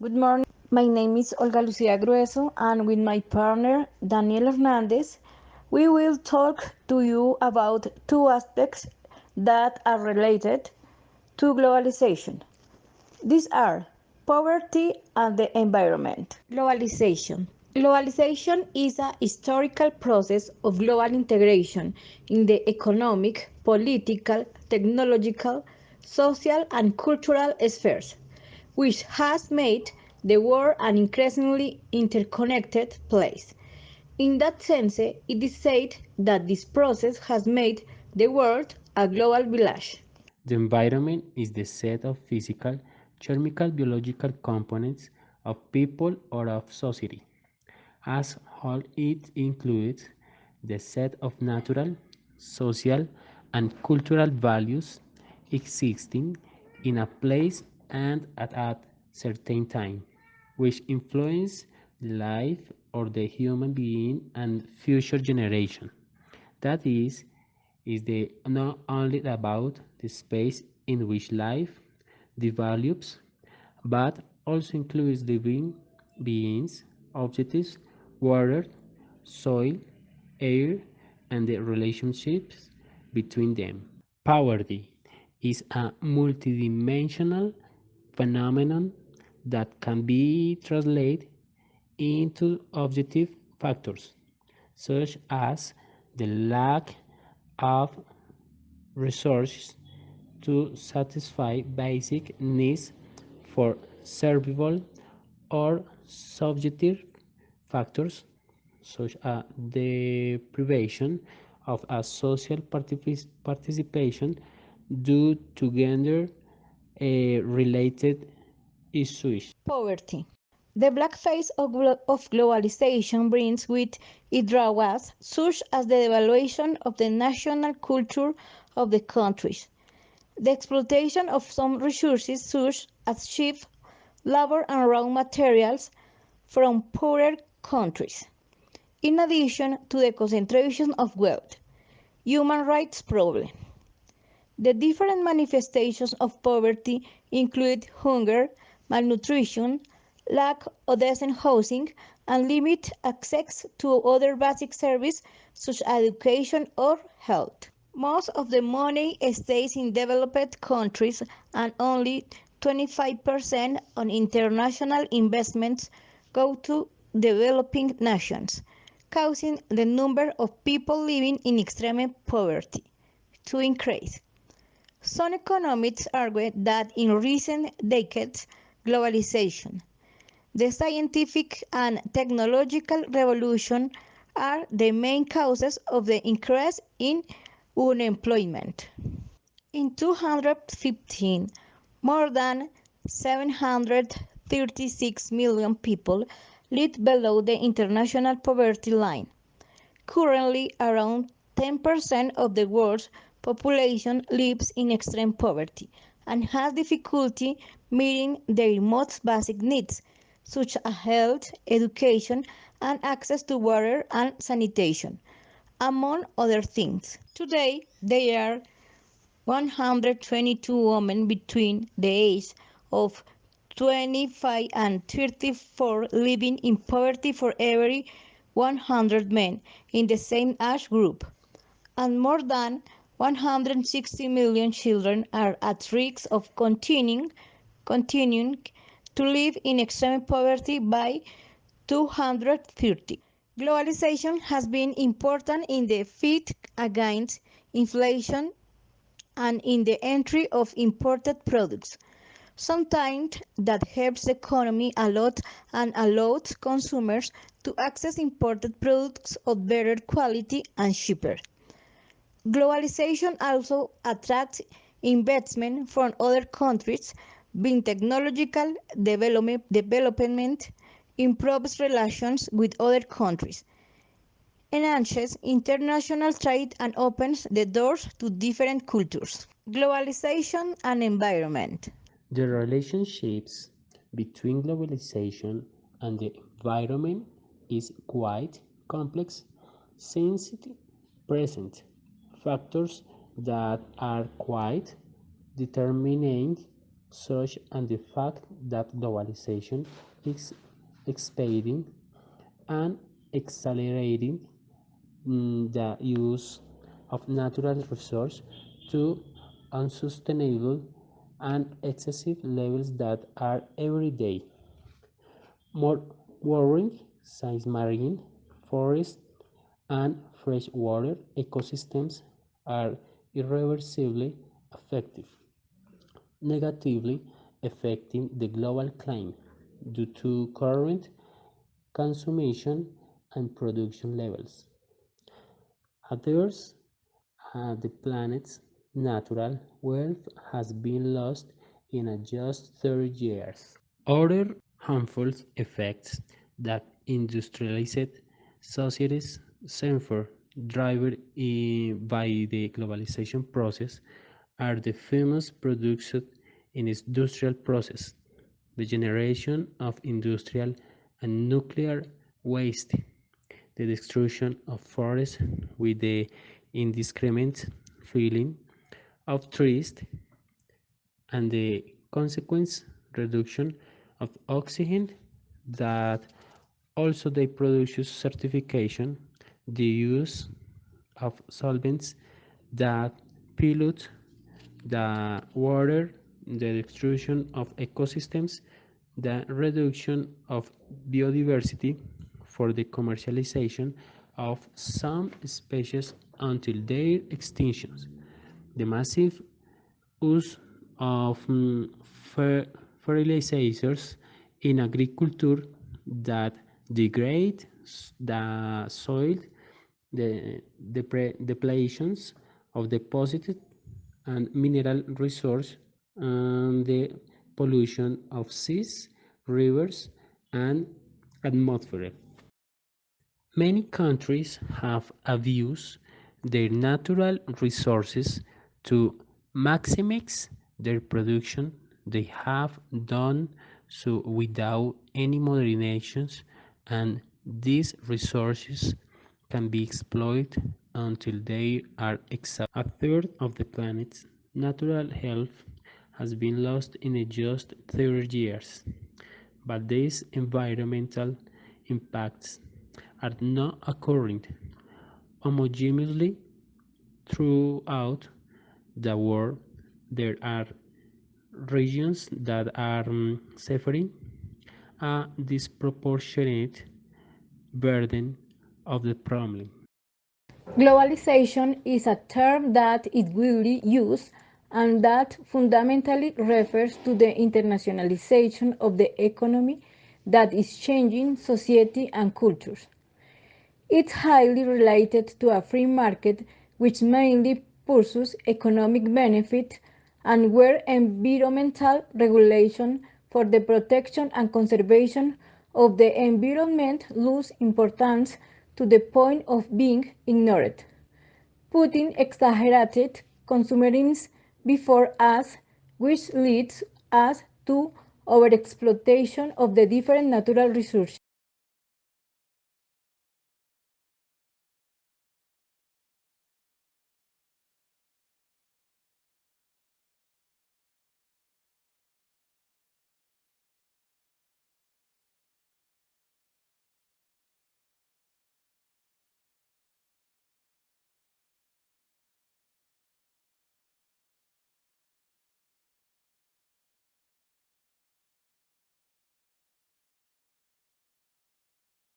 Good morning. My name is Olga Lucia Grueso, and with my partner Daniel Hernandez, we will talk to you about two aspects that are related to globalization. These are poverty and the environment. Globalization. Globalization is a historical process of global integration in the economic, political, technological, social, and cultural spheres, which has made the world an increasingly interconnected place. In that sense, it is said that this process has made the world a global village. The environment is the set of physical, chemical, biological components of people or of society. As whole, it includes the set of natural, social, and cultural values existing in a place and at a certain time, which influence the life of the human being and future generation. That is the not only about the space in which life develops, but also includes living beings, objects, water, soil, air, and the relationships between them. Poverty is a multidimensional phenomenon that can be translated into objective factors such as the lack of resources to satisfy basic needs for survival, or subjective factors such as the privation of a social participation due to gender related issues. Poverty. The black face of globalization brings with it drawbacks such as the devaluation of the national culture of the countries, the exploitation of some resources such as cheap labor and raw materials from poorer countries, in addition to the concentration of wealth, human rights problem. The different manifestations of poverty include hunger, malnutrition, lack of decent housing, and limited access to other basic services such as education or health. Most of the money stays in developed countries, and only 25% on international investments go to developing nations, causing the number of people living in extreme poverty to increase. Some economists argue that in recent decades, globalization, the scientific and technological revolution are the main causes of the increase in unemployment. In 2015, more than 736 million people lived below the international poverty line. Currently, around 10% of the world's population lives in extreme poverty and has difficulty meeting their most basic needs, such as health, education, and access to water and sanitation, among other things. Today, there are 122 women between the age of 25 and 34 living in poverty for every 100 men in the same age group, and more than 160 million children are at risk of continuing to live in extreme poverty by 230. Globalization has been important in the fight against inflation and in the entry of imported products. Sometimes that helps the economy a lot and allows consumers to access imported products of better quality and cheaper. Globalization also attracts investment from other countries, being technological development improves relations with other countries, enhances international trade and opens the doors to different cultures. Globalization and environment. The relationships between globalization and the environment is quite complex since it presents factors that are quite determinant such as the fact that globalization is expanding and accelerating the use of natural resources to unsustainable and excessive levels that are every day. More worrying, since marine, forest, and freshwater ecosystems are irreversibly affected, negatively affecting the global climate due to current consumption and production levels. Others, the planet's natural wealth has been lost in just 30 years. Other harmful effects that industrialized societies suffer, driven by the globalization process, are the famous produced in industrial process, the generation of industrial and nuclear waste, the destruction of forests with the indiscriminate felling of trees, and the consequent reduction of oxygen that also they produce certification, the use of solvents that pollute the water, the destruction of ecosystems, the reduction of biodiversity for the commercialization of some species until their extinctions, the massive use of fertilizers in agriculture that degrade the soil, the depletions of deposited and mineral resource, and the pollution of seas, rivers, and atmosphere. Many countries have abused their natural resources to maximize their production. They have done so without any modernizations, and these resources can be exploited until they are exhausted. A third of the planet's natural health has been lost in just 30 years, but these environmental impacts are not occurring homogeneously throughout the world. There are regions that are suffering a disproportionate burden of the problem. Globalization is a term that is widely used and that fundamentally refers to the internationalization of the economy that is changing society and cultures. It's highly related to a free market which mainly pursues economic benefit and where environmental regulation for the protection and conservation of the environment lose importance to the point of being ignored, putting exaggerated consumerism before us, which leads us to overexploitation of the different natural resources.